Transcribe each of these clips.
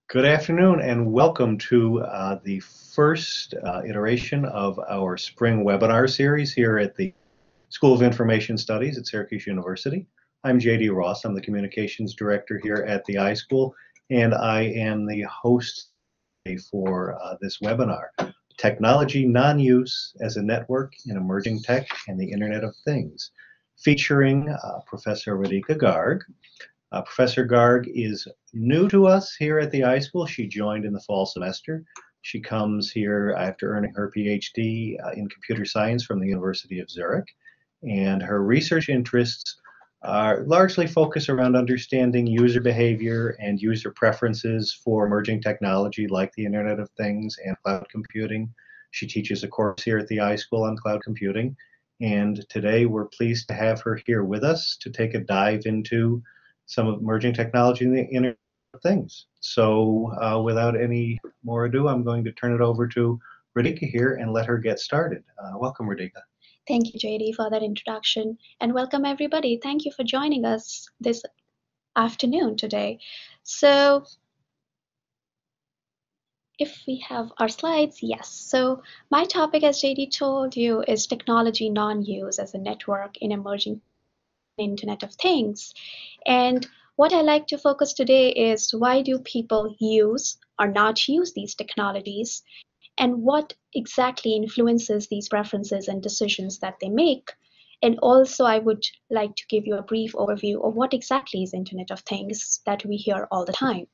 Good afternoon and welcome to the first iteration of our spring webinar series here at the School of Information Studies at Syracuse University. I'm JD Ross. I'm the Communications Director here at the iSchool, and I am the host for this webinar, Technology Non-Use as a Network in Emerging Tech and the Internet of Things, featuring Professor Radhika Garg. Professor Garg is new to us here at the iSchool. She joined in the fall semester. She comes here after earning her PhD in computer science from the University of Zurich. And her research interests are largely focused around understanding user behavior and user preferences for emerging technology like the Internet of Things and cloud computing. She teaches a course here at the iSchool on cloud computing. And today we're pleased to have her here with us to take a dive into some of emerging technology in the Internet of Things. So without any more ado, I'm going to turn it over to Radhika here and let her get started. Welcome, Radhika. Thank you, JD, for that introduction, and welcome everybody. Thank you for joining us this afternoon today. So if we have our slides, yes. So my topic, as JD told you, is technology non-use as a network in emerging Internet of Things. And what I like to focus today is why do people use or not use these technologies, and what exactly influences these preferences and decisions that they make. And also, I would like to give you a brief overview of what exactly is Internet of Things that we hear all the time.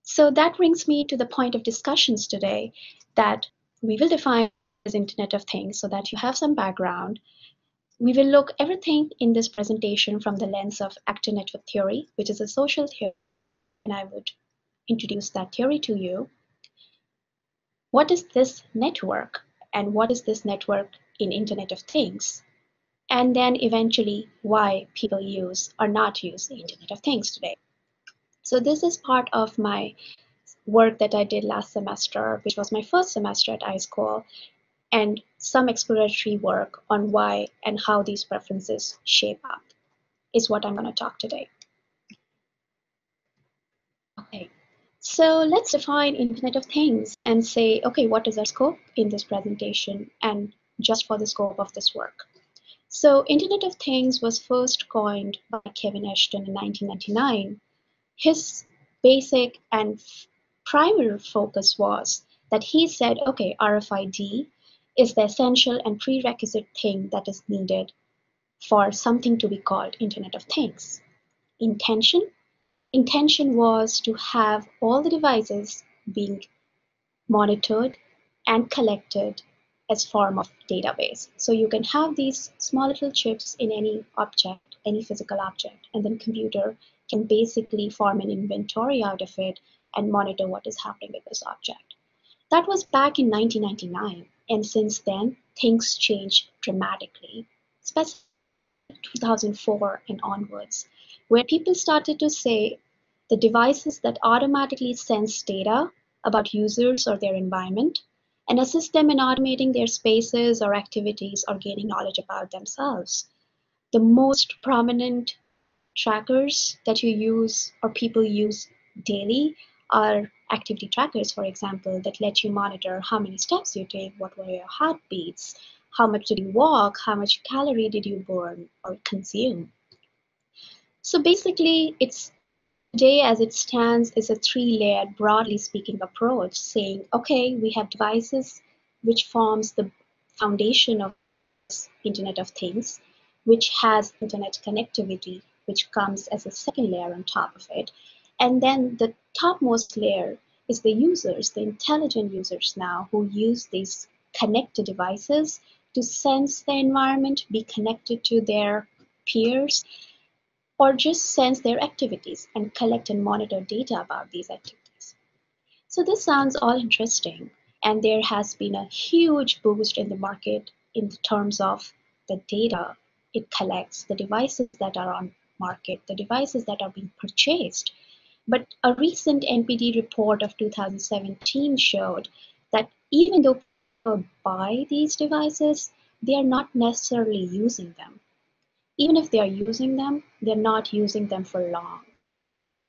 So that brings me to the point of discussions today that we will define as Internet of Things so that you have some background. We will look everything in this presentation from the lens of active network theory, which is a social theory, and I would introduce that theory to you. What is this network, and what is this network in Internet of Things? And then eventually why people use or not use the Internet of Things today. So this is part of my work that I did last semester, which was my first semester at iSchool, and some exploratory work on why and how these preferences shape up is what I'm going to talk today. Okay. So let's define Internet of Things and say, okay, what is our scope in this presentation and just for the scope of this work? So Internet of Things was first coined by Kevin Ashton in 1999. His basic and primary focus was that he said, okay, RFID is the essential and prerequisite thing that is needed for something to be called Internet of Things. Intention was to have all the devices being monitored and collected as form of database. So you can have these small little chips in any object, any physical object, and then computer can basically form an inventory out of it and monitor what is happening with this object. That was back in 1999, and since then things changed dramatically, especially 2004 and onwards, where people started to say the devices that automatically sense data about users or their environment and assist them in automating their spaces or activities or gaining knowledge about themselves. The most prominent trackers that you use or people use daily are activity trackers, for example, that let you monitor how many steps you take, what were your heartbeats, how much did you walk, how much calorie did you burn or consume. So basically, it's today as it stands is a three-layered, broadly speaking approach saying, okay, we have devices which forms the foundation of Internet of Things, which has internet connectivity, which comes as a second layer on top of it. And then the topmost layer is the users, the intelligent users now who use these connected devices to sense the environment, be connected to their peers, or just sense their activities and collect and monitor data about these activities. So this sounds all interesting, and there has been a huge boost in the market in terms of the data it collects, the devices that are on market, the devices that are being purchased. But a recent NPD report of 2017 showed that even though people buy these devices, they are not necessarily using them. Even if they are using them, they're not using them for long.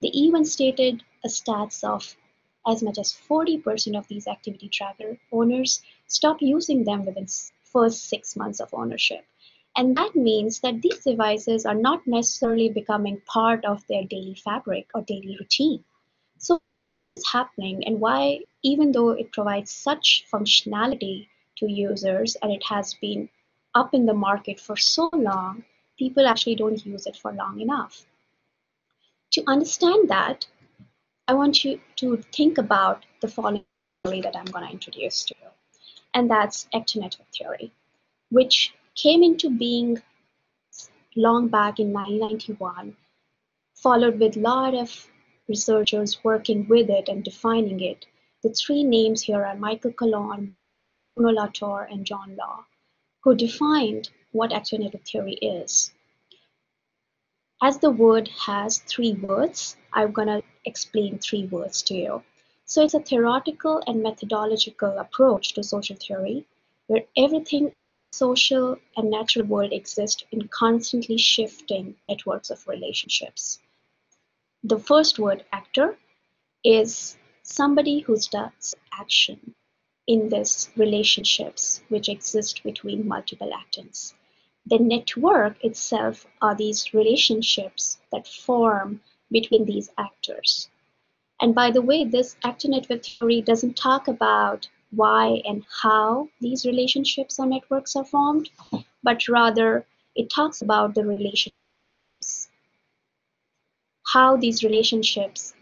They even stated a stats of as much as 40% of these activity tracker owners stop using them within first 6 months of ownership. And that means that these devices are not necessarily becoming part of their daily fabric or daily routine. So what is happening, and why, even though it provides such functionality to users and it has been up in the market for so long, people actually don't use it for long enough? To understand that, I want you to think about the following theory that I'm going to introduce to you, and that's actor network theory, which came into being long back in 1991, followed with a lot of researchers working with it and defining it. The three names here are Michael Coulon, Bruno Latour, and John Law, who defined what actor network theory is. As the word has three words, I'm going to explain three words to you. So it's a theoretical and methodological approach to social theory, where everything social and natural world exists in constantly shifting networks of relationships. The first word, actor, is somebody who does action in these relationships which exist between multiple actors. The network itself are these relationships that form between these actors. And by the way, this actor network theory doesn't talk about why and how these relationships or networks are formed, but rather it talks about the relationships, how these relationships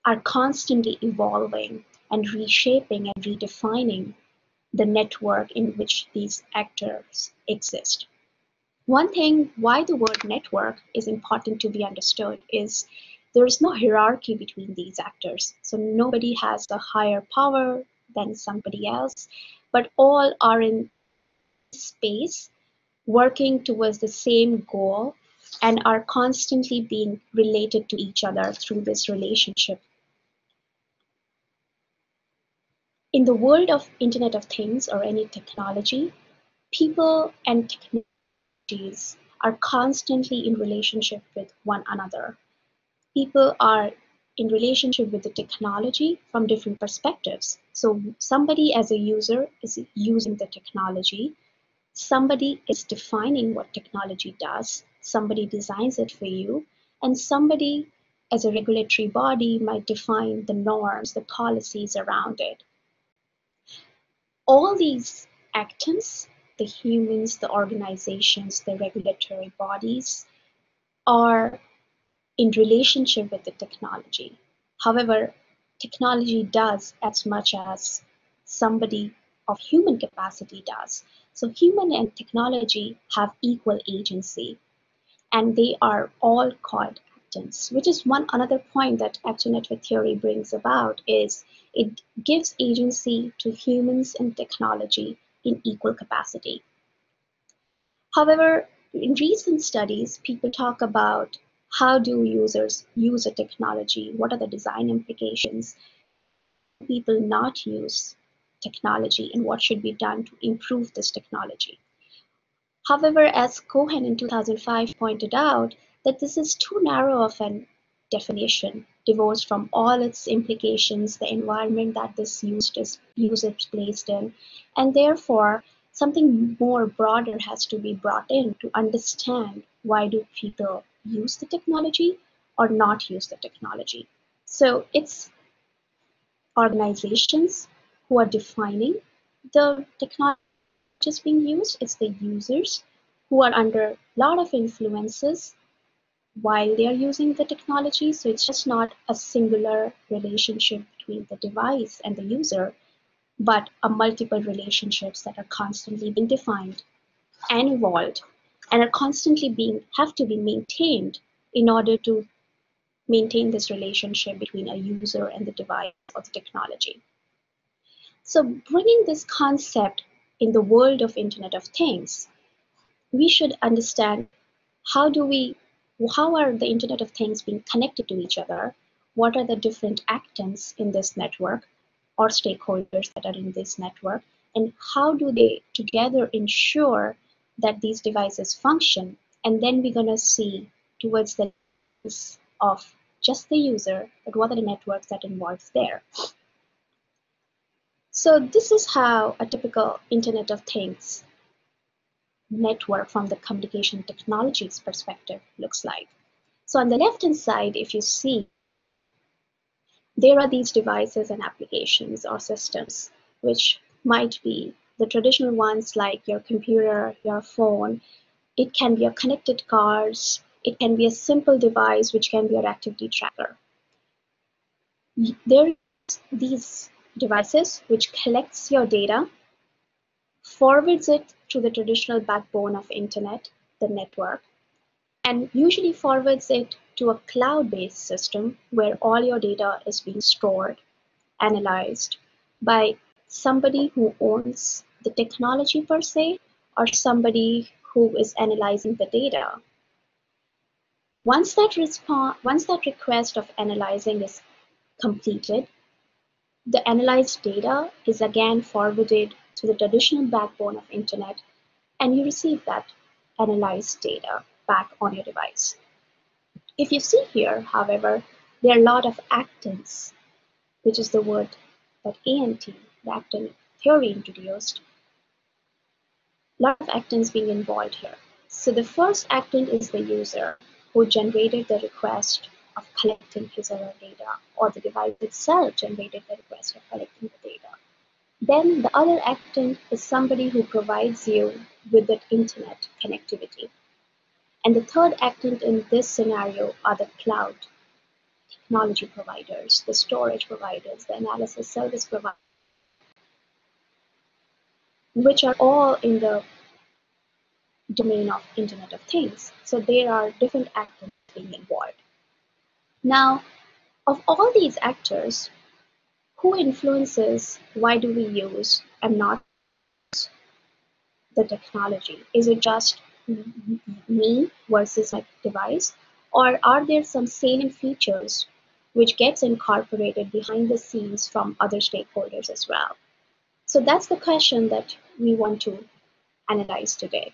are constantly evolving and reshaping and redefining the network in which these actors exist. One thing why the word network is important to be understood is there is no hierarchy between these actors. So nobody has a higher power than somebody else, but all are in space working towards the same goal and are constantly being related to each other through this relationship. In the world of Internet of Things or any technology, people and technologies are constantly in relationship with one another. People are in relationship with the technology from different perspectives. So somebody as a user is using the technology, somebody is defining what technology does, somebody designs it for you, and somebody as a regulatory body might define the norms, the policies around it. All these actors, the humans, the organizations, the regulatory bodies, are in relationship with the technology. However, technology does as much as somebody of human capacity does. So human and technology have equal agency, and they are all called actants, which is one another point that actor network theory brings about is it gives agency to humans and technology in equal capacity. However, in recent studies, people talk about how do users use a technology, what are the design implications, people not use technology, and what should be done to improve this technology. However, as Cohen in 2005 pointed out, that this is too narrow of an definition, divorced from all its implications, the environment that this user is placed in, and therefore something more broader has to be brought in to understand why do people use the technology or not use the technology. So it's organizations who are defining the technology is being used, it's the users who are under a lot of influences while they are using the technology. So it's just not a singular relationship between the device and the user, but a multiple relationships that are constantly being defined and evolved and are constantly have to be maintained in order to maintain this relationship between a user and the device or the technology. So bringing this concept in the world of Internet of Things, we should understand how are the Internet of Things being connected to each other? What are the different actors in this network or stakeholders that are in this network? And how do they together ensure that these devices function? And then we're going to see towards the lens of just the user, but what are the networks that involves there. So this is how a typical Internet of Things network from the communication technologies perspective looks like. So on the left-hand side, if you see, there are these devices and applications or systems, which might be the traditional ones like your computer, your phone. It can be a connected cars. It can be a simple device, which can be your activity tracker. There are these devices which collects your data, forwards it to the traditional backbone of internet, the network, and usually forwards it to a cloud-based system where all your data is being stored, analyzed by somebody who owns the technology per se, or somebody who is analyzing the data. Once that request of analyzing is completed, the analyzed data is again forwarded to the traditional backbone of internet, and you receive that analyzed data back on your device. If you see here, however, there are a lot of actants, which is the word that ANT, the actant theory, introduced. A lot of actants being involved here. So the first actant is the user who generated the request of collecting his or her data, or the device itself generated the request of collecting the data. Then the other actant is somebody who provides you with the internet connectivity. And the third actant in this scenario are the cloud technology providers, the storage providers, the analysis service providers, which are all in the domain of Internet of Things. So there are different actors being involved. Now, of all these actors, who influences why do we use and not the technology? Is it just me versus my device? Or are there some salient features which gets incorporated behind the scenes from other stakeholders as well? So that's the question that we want to analyze today.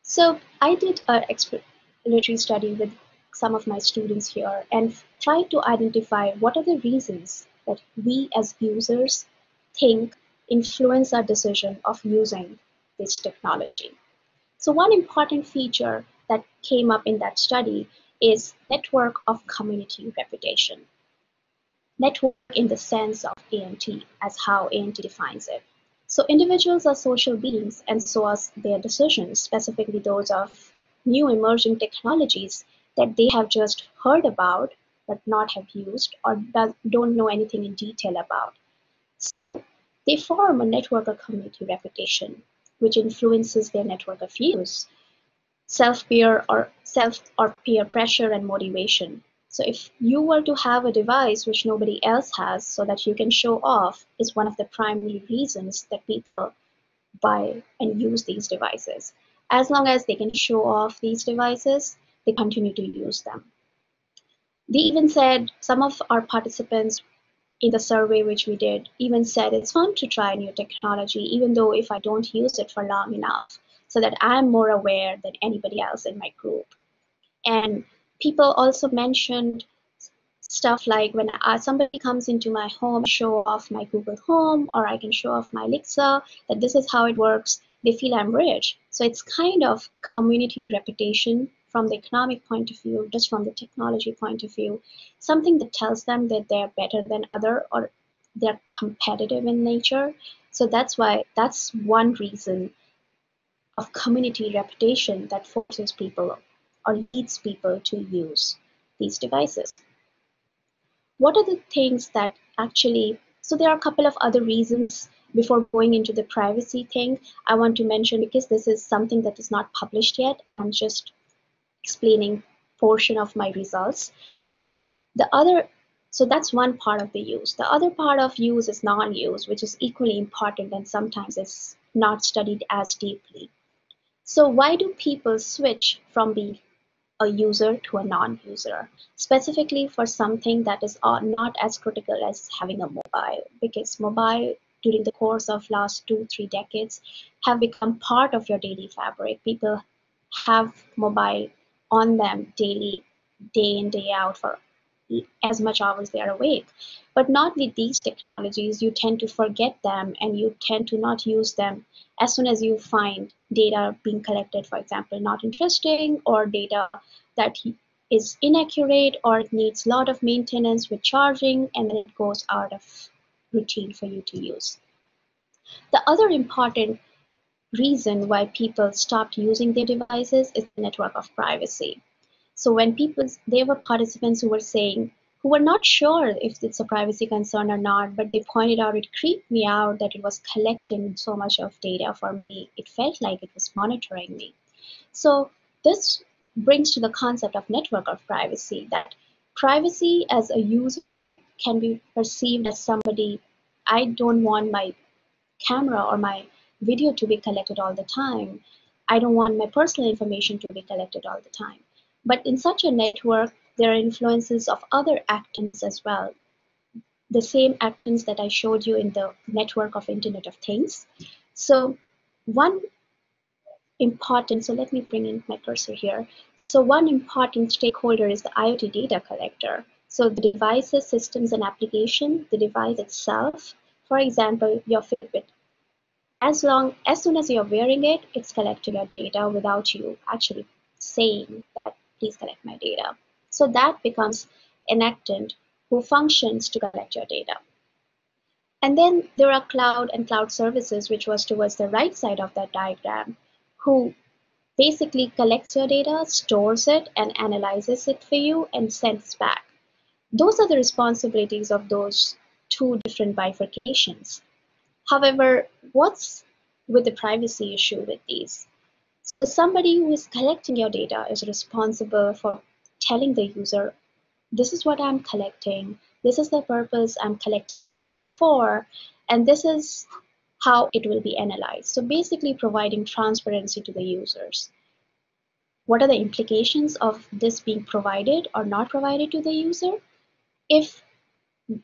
So I did an exploratory study with some of my students here and tried to identify what are the reasons that we as users think influence our decision of using this technology. So one important feature that came up in that study is network of community reputation. Network in the sense of ANT, as how ANT defines it. So individuals are social beings, and so are their decisions, specifically those of new emerging technologies that they have just heard about but not have used or don't know anything in detail about. So they form a network of community reputation, which influences their network of use, self-peer or peer pressure and motivation. So if you were to have a device which nobody else has so that you can show off is one of the primary reasons that people buy and use these devices. As long as they can show off these devices, they continue to use them. They even said, some of our participants in the survey which we did even said it's fun to try new technology, even though if I don't use it for long enough, so that I'm more aware than anybody else in my group. And people also mentioned stuff like when somebody comes into my home, show off my Google Home, or I can show off my Alexa, that this is how it works, they feel I'm rich. So it's kind of community reputation from the economic point of view, just from the technology point of view, something that tells them that they're better than other or they're competitive in nature. So that's one reason of community reputation that forces people or leads people to use these devices. What are the things that actually, so there are a couple of other reasons before going into the privacy thing I want to mention, because this is something that is not published yet. I'm just explaining portion of my results. So that's one part of the use. The other part of use is non-use, which is equally important and sometimes is not studied as deeply. So why do people switch from being a user to a non-user, specifically for something that is not as critical as having a mobile? Because mobile, during the course of last 2-3 decades, have become part of your daily fabric. People have mobile on them daily day in, day out for as much hours they are awake. But not with these technologies. You tend to forget them and you tend to not use them as soon as you find data being collected, for example, not interesting, or data that is inaccurate, or it needs a lot of maintenance with charging, and then it goes out of routine for you to use. The other important reason why people stopped using their devices is the network of privacy. So when there were participants who were saying, who were not sure if it's a privacy concern or not, but they pointed out it creeped me out that it was collecting so much of data for me. It felt like it was monitoring me. So this brings to the concept of network of privacy, that privacy as a user can be perceived as somebody, I don't want my camera or my video to be collected all the time. I don't want my personal information to be collected all the time. But in such a network, there are influences of other actors as well. The same actors that I showed you in the network of Internet of Things. So one important, so let me bring in my cursor here. So one important stakeholder is the IoT data collector. So the devices, systems, and application, the device itself, for example, your Fitbit. As soon as you're wearing it, it's collecting your data without you actually saying that, please collect my data. So that becomes an actant who functions to collect your data. And then there are cloud and cloud services, which was towards the right side of that diagram, who basically collects your data, stores it, and analyzes it for you and sends back. Those are the responsibilities of those two different bifurcations. However, what's with the privacy issue with these? So somebody who is collecting your data is responsible for telling the user, this is what I'm collecting, this is the purpose I'm collecting for, and this is how it will be analyzed. So basically providing transparency to the users. What are the implications of this being provided or not provided to the user? If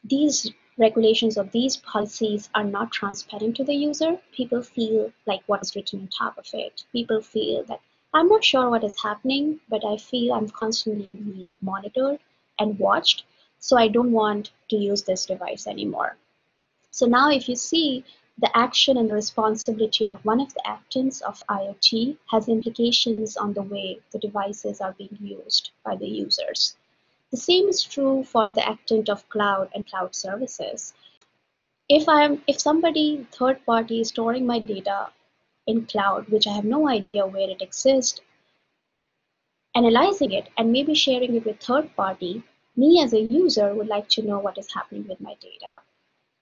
these regulations or these policies are not transparent to the user, people feel like what is written on top of it. People feel that I'm not sure what is happening, but I feel I'm constantly being monitored and watched, so I don't want to use this device anymore. So now if you see, the action and the responsibility of one of the actants of IoT has implications on the way the devices are being used by the users. The same is true for the actant of cloud and cloud services. If somebody third party is storing my data in cloud, which I have no idea where it exists, analyzing it and maybe sharing it with third party, me as a user would like to know what is happening with my data.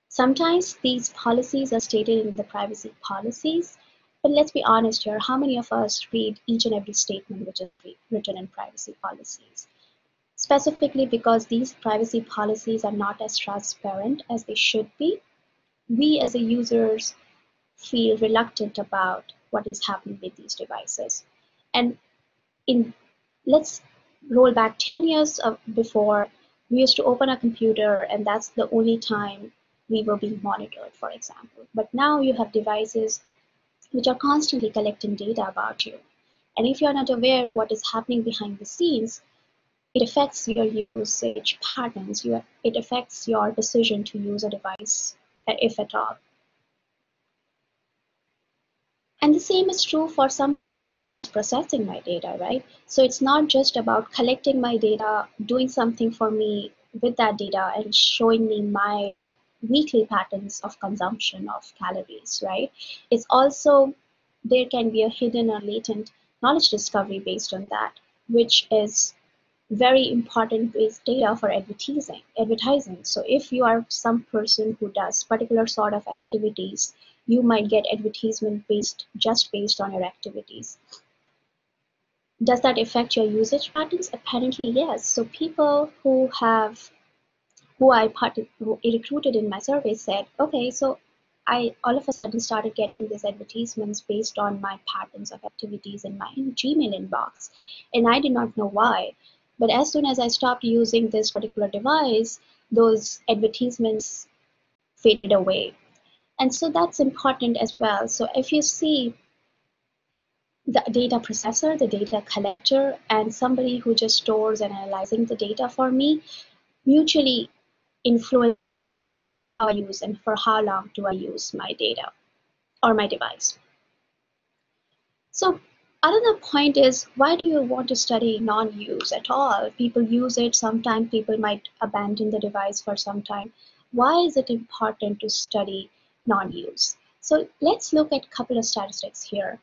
Sometimes these policies are stated in the privacy policies, but let's be honest here, how many of us read each and every statement which is written in privacy policies? Specifically because these privacy policies are not as transparent as they should be, we as a users feel reluctant about what is happening with these devices. And let's roll back 10 years before, we used to open a computer and that's the only time we were being monitored, for example. But now you have devices which are constantly collecting data about you. And if you're not aware of what is happening behind the scenes, it affects your usage patterns. It affects your decision to use a device, if at all. And the same is true for some processing my data, right? So it's not just about collecting my data, doing something for me with that data and showing me my weekly patterns of consumption of calories, right? It's also, there can be a hidden or latent knowledge discovery based on that, which is very important based data for advertising. So if you are some person who does particular sort of activities, you might get advertisement based on your activities. Does that affect your usage patterns? Apparently, yes. So people who I recruited in my survey said, okay, so I all of a sudden started getting these advertisements based on my patterns of activities in my Gmail inbox, and I did not know why. But as soon as I stopped using this particular device, those advertisements faded away. And so that's important as well. So if you see, the data processor, the data collector, and somebody who just stores and analyzing the data for me mutually influence how I use and for how long do I use my data or my device. So another point is, why do you want to study non-use at all? People use it, sometimes people might abandon the device for some time. Why is it important to study non-use? So let's look at a couple of statistics here.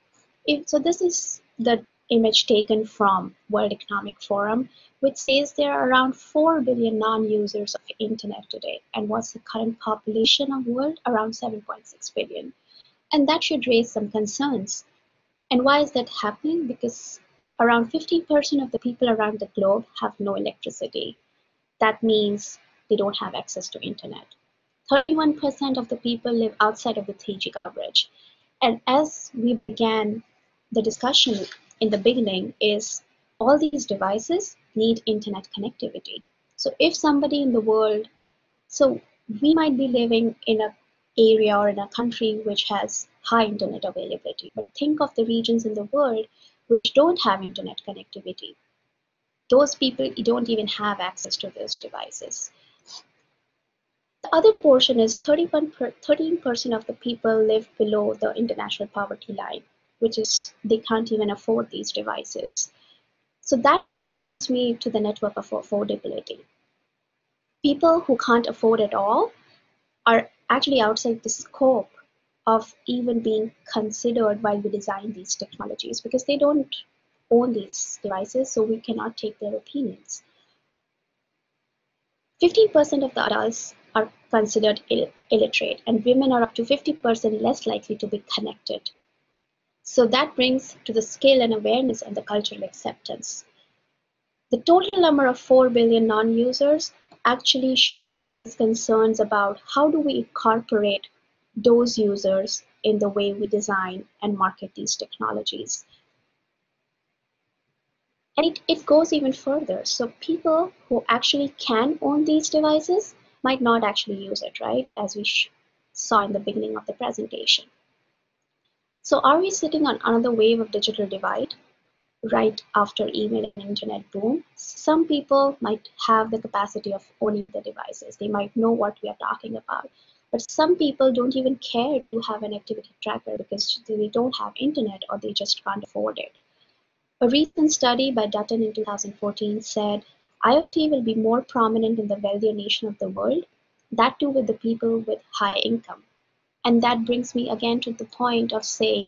So this is the image taken from World Economic Forum, which says there are around 4 billion non-users of internet today. And what's the current population of the world? Around 7.6 billion. And that should raise some concerns. And why is that happening? Because around 50% of the people around the globe have no electricity. That means they don't have access to internet. 31% of the people live outside of the 3G coverage. And as we began the discussion in the beginning is all these devices need internet connectivity. So if somebody in the world, so we might be living in an area or in a country which has high internet availability, but think of the regions in the world which don't have internet connectivity. Those people don't even have access to those devices. The other portion is 13% of the people live below the international poverty line, which is they can't even afford these devices. So that brings me to the network of affordability. People who can't afford it all are actually outside the scope of even being considered while we design these technologies because they don't own these devices, so we cannot take their opinions. 15% of the adults are considered illiterate, and women are up to 50% less likely to be connected. So that brings to the skill and awareness and the cultural acceptance. The total number of 4 billion non-users actually shows concerns about how do we incorporate those users in the way we design and market these technologies. And it goes even further. So people who actually can own these devices might not actually use it, right? As we saw in the beginning of the presentation. So are we sitting on another wave of digital divide right after email and internet boom? Some people might have the capacity of owning the devices. They might know what we are talking about. But some people don't even care to have an activity tracker because they don't have internet or they just can't afford it. A recent study by Dutton in 2014 said IoT will be more prominent in the wealthier nation of the world, that too with the people with high income. And that brings me again to the point of saying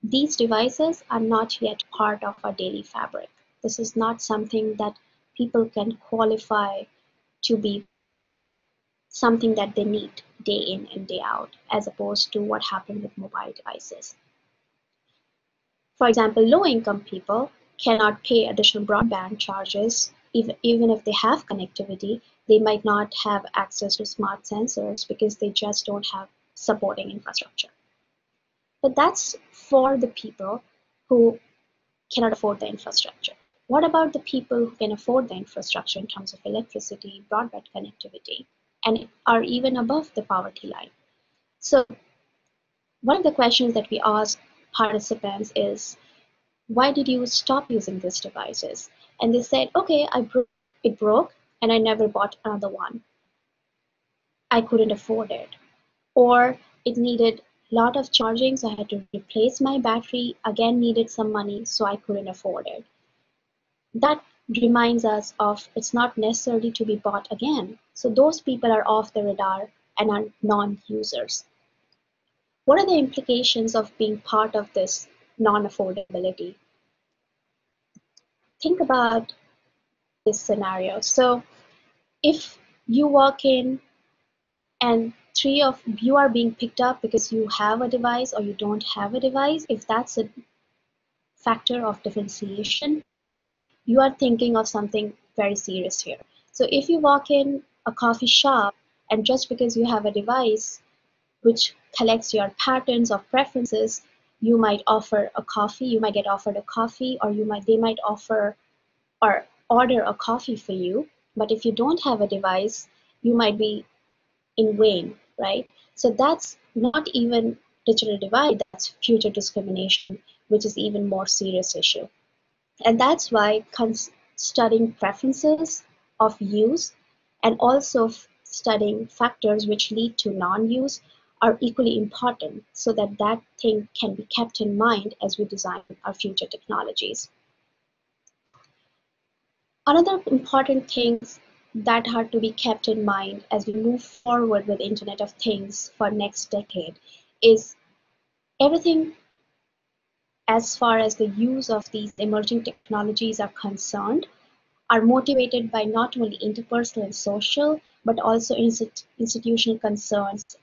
these devices are not yet part of our daily fabric. This is not something that people can qualify to be something that they need day in and day out, as opposed to what happened with mobile devices. For example, low-income people cannot pay additional broadband charges. Even if they have connectivity, they might not have access to smart sensors because they just don't have supporting infrastructure. But that's for the people who cannot afford the infrastructure. What about the people who can afford the infrastructure in terms of electricity, broadband connectivity, and are even above the poverty line? So one of the questions that we ask participants is, why did you stop using these devices? And they said, okay, it broke and I never bought another one. I couldn't afford it. Or it needed a lot of charging, so I had to replace my battery, again needed some money, so I couldn't afford it. That reminds us of it's not necessarily to be bought again. So those people are off the radar and are non-users. What are the implications of being part of this non-affordability? Think about this scenario. So if you walk in and three of you are being picked up because you have a device or you don't have a device, if that's a factor of differentiation, you are thinking of something very serious here. So if you walk in a coffee shop and just because you have a device which collects your patterns of preferences, you might offer a coffee, you might get offered a coffee, or they might offer or order a coffee for you. But if you don't have a device, you might be in vain, right? So that's not even digital divide, that's future discrimination, which is even more serious issue. And that's why studying preferences of use and also studying factors which lead to non-use are equally important, so that that thing can be kept in mind as we design our future technologies. Another important things that are to be kept in mind as we move forward with Internet of Things for next decade is everything as far as the use of these emerging technologies are concerned are motivated by not only interpersonal and social, but also institutional concerns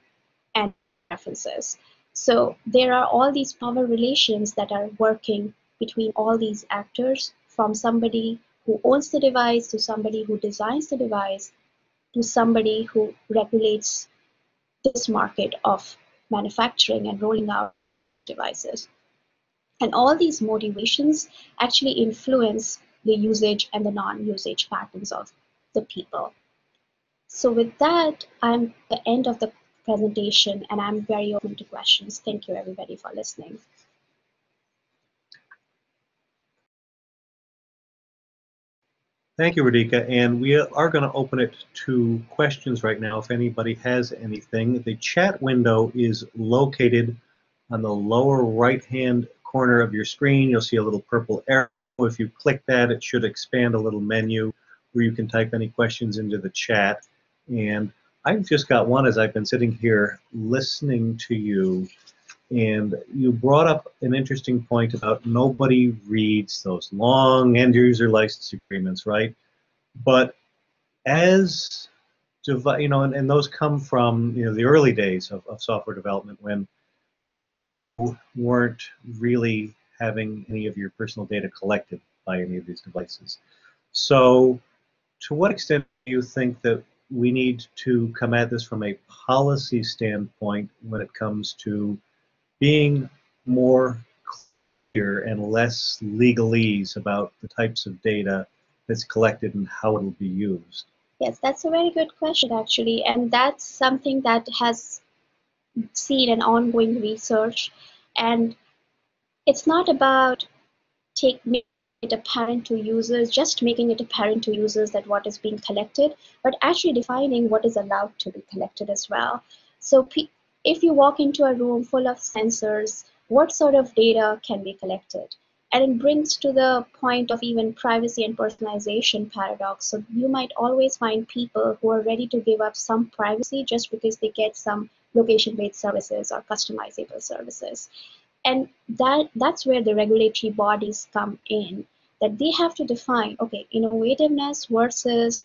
and preferences. So there are all these power relations that are working between all these actors, from somebody who owns the device to somebody who designs the device to somebody who regulates this market of manufacturing and rolling out devices. And all these motivations actually influence the usage and the non-usage patterns of the people. So with that, I'm at the end of the presentation and I'm very open to questions. Thank you everybody for listening. Thank you, Radhika. And we are going to open it to questions right now if anybody has anything. The chat window is located on the lower right-hand corner of your screen. You'll see a little purple arrow. If you click that, it should expand a little menu where you can type any questions into the chat. And I've just got one as I've been sitting here listening to you. And you brought up an interesting point about nobody reads those long end user license agreements, right? But as and those come from the early days of software development when you weren't really having any of your personal data collected by any of these devices. So to what extent do you think that we need to come at this from a policy standpoint when it comes to being more clear and less legalese about the types of data that's collected and how it'll be used? Yes, that's a very good question actually, and that's something that has seen an ongoing research, and it's not about making it apparent to users, just making it apparent to users that what is being collected, but actually defining what is allowed to be collected as well. So if you walk into a room full of sensors, what sort of data can be collected? And it brings to the point of even privacy and personalization paradox. So you might always find people who are ready to give up some privacy just because they get some location-based services or customizable services. And that's where the regulatory bodies come in, that they have to define, okay, innovativeness versus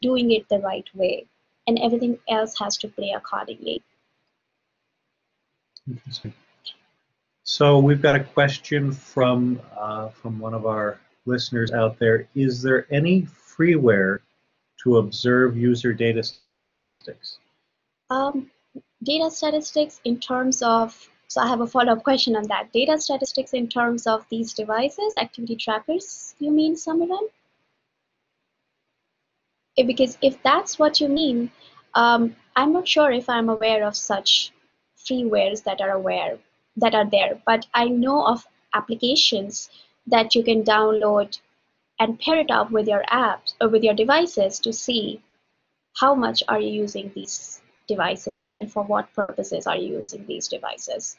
doing it the right way, and everything else has to play accordingly. Interesting. So we've got a question from one of our listeners out there. Is there any freeware to observe user data statistics? Data statistics in terms of, so I have a follow-up question on that. Data statistics in terms of these devices, activity trackers, you mean, Samiran? Because if that's what you mean, I'm not sure if I'm aware of such freewares that are there, but I know of applications that you can download and pair it up with your apps or with your devices to see how much are you using these devices and for what purposes are you using these devices.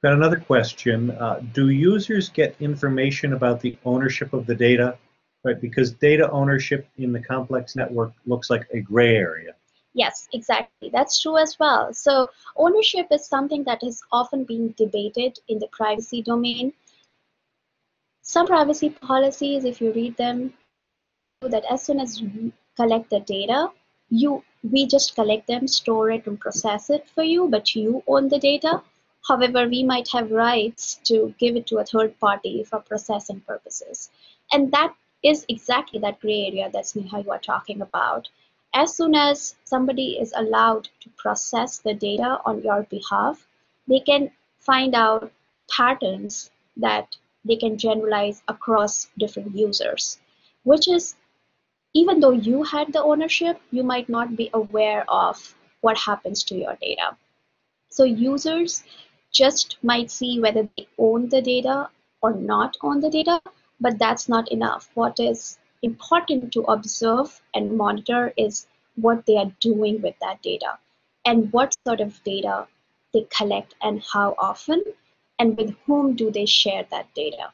Got another question. Do users get information about the ownership of the data? Right, because data ownership in the complex network looks like a gray area. Yes, exactly. That's true as well. So ownership is something that is often being debated in the privacy domain. Some privacy policies, if you read them, that as soon as you collect the data, we just collect them, store it, and process it for you, but you own the data. However, we might have rights to give it to a third party for processing purposes. And that is exactly that gray area that Sneha you are talking about. As soon as somebody is allowed to process the data on your behalf, they can find out patterns that they can generalize across different users, which is, even though you had the ownership, you might not be aware of what happens to your data. So users just might see whether they own the data or not own the data, but that's not enough. What is important to observe and monitor is what they are doing with that data and what sort of data they collect and how often and with whom do they share that data.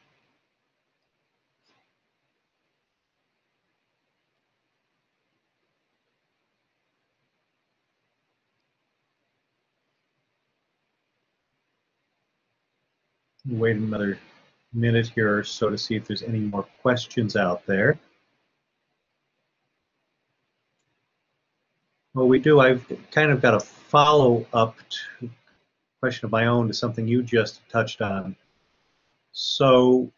Wait another minute here or so to see if there's any more questions out there. Well, we do. I've kind of got a follow-up question of my own to something you just touched on. So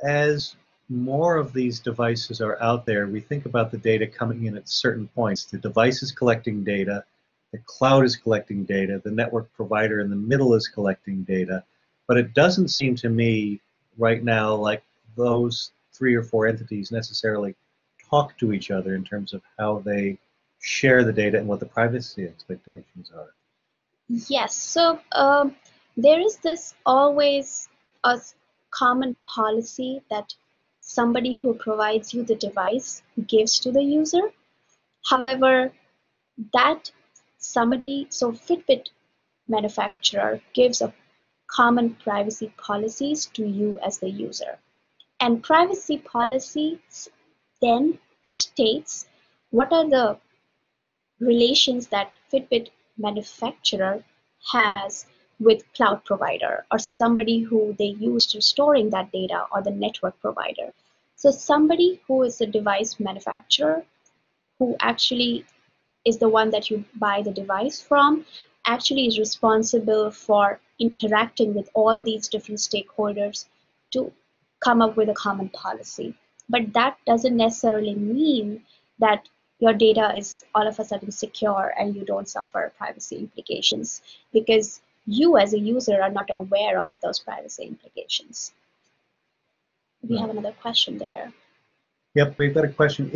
as more of these devices are out there, we think about the data coming in at certain points. The device is collecting data, the cloud is collecting data, the network provider in the middle is collecting data, but it doesn't seem to me right now like those 3 or 4 entities necessarily talk to each other in terms of how they share the data and what the privacy expectations are. Yes, so there is this always a common policy that somebody who provides you the device gives to the user. However, that somebody, so Fitbit manufacturer gives a common privacy policies to you as the user. And privacy policies then states what are the relations that Fitbit manufacturer has with cloud provider or somebody who they use to storing that data or the network provider. So somebody who is a device manufacturer who actually is the one that you buy the device from actually is responsible for interacting with all these different stakeholders to come up with a common policy. But that doesn't necessarily mean that your data is all of a sudden secure and you don't suffer privacy implications because you as a user are not aware of those privacy implications. We have another question there. Yep, we've got a question.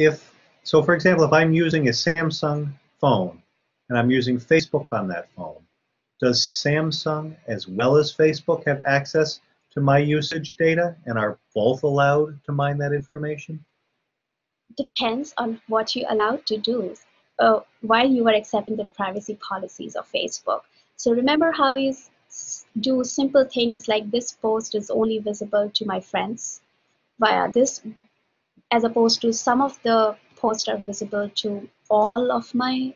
So for example, if I'm using a Samsung phone and I'm using Facebook on that phone, does Samsung as well as Facebook have access to my usage data and are both allowed to mine that information? Depends on what you allowed to do while you are accepting the privacy policies of Facebook. So remember how you do simple things like this post is only visible to my friends via this, as opposed to some of the posts are visible to all of my,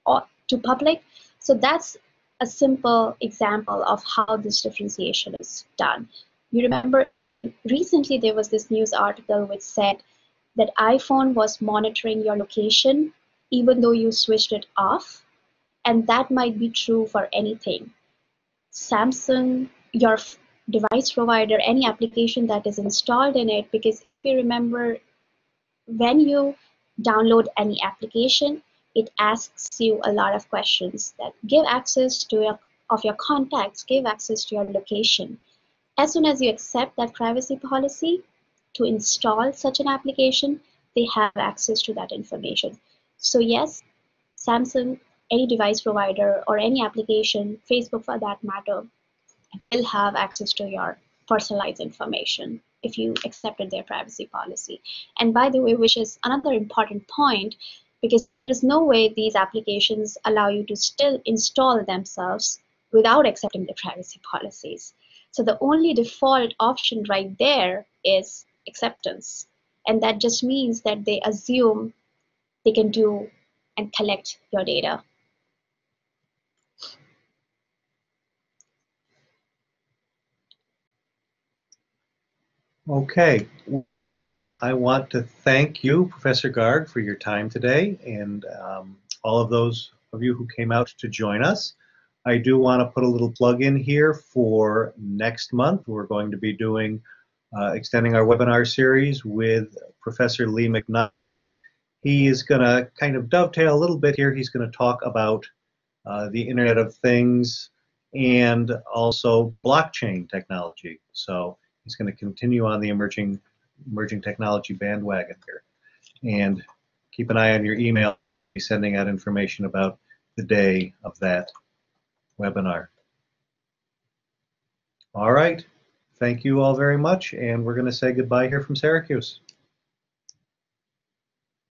or to public. So that's a simple example of how this differentiation is done. You remember recently there was this news article which said that iPhone was monitoring your location even though you switched it off, and that might be true for anything. Samsung, your device provider, any application that is installed in it, because if you remember, when you download any application, it asks you a lot of questions that give access to your contacts, give access to your location. As soon as you accept that privacy policy to install such an application, they have access to that information. So yes, Samsung, any device provider or any application, Facebook for that matter, will have access to your personalized information if you accepted their privacy policy. And by the way, which is another important point, because there's no way these applications allow you to still install themselves without accepting the privacy policies. So the only default option right there is acceptance. And that just means that they assume they can do and collect your data. Okay. I want to thank you, Professor Garg, for your time today and all of those of you who came out to join us. I do want to put a little plug in here for next month. We're going to be doing, extending our webinar series with Professor Lee McNutt. He is going to kind of dovetail a little bit here. He's going to talk about the Internet of Things and also blockchain technology. So he's going to continue on the emerging technology bandwagon here. And keep an eye on your email. I'll be sending out information about the day of that webinar. All right. Thank you all very much, and we're going to say goodbye here from Syracuse.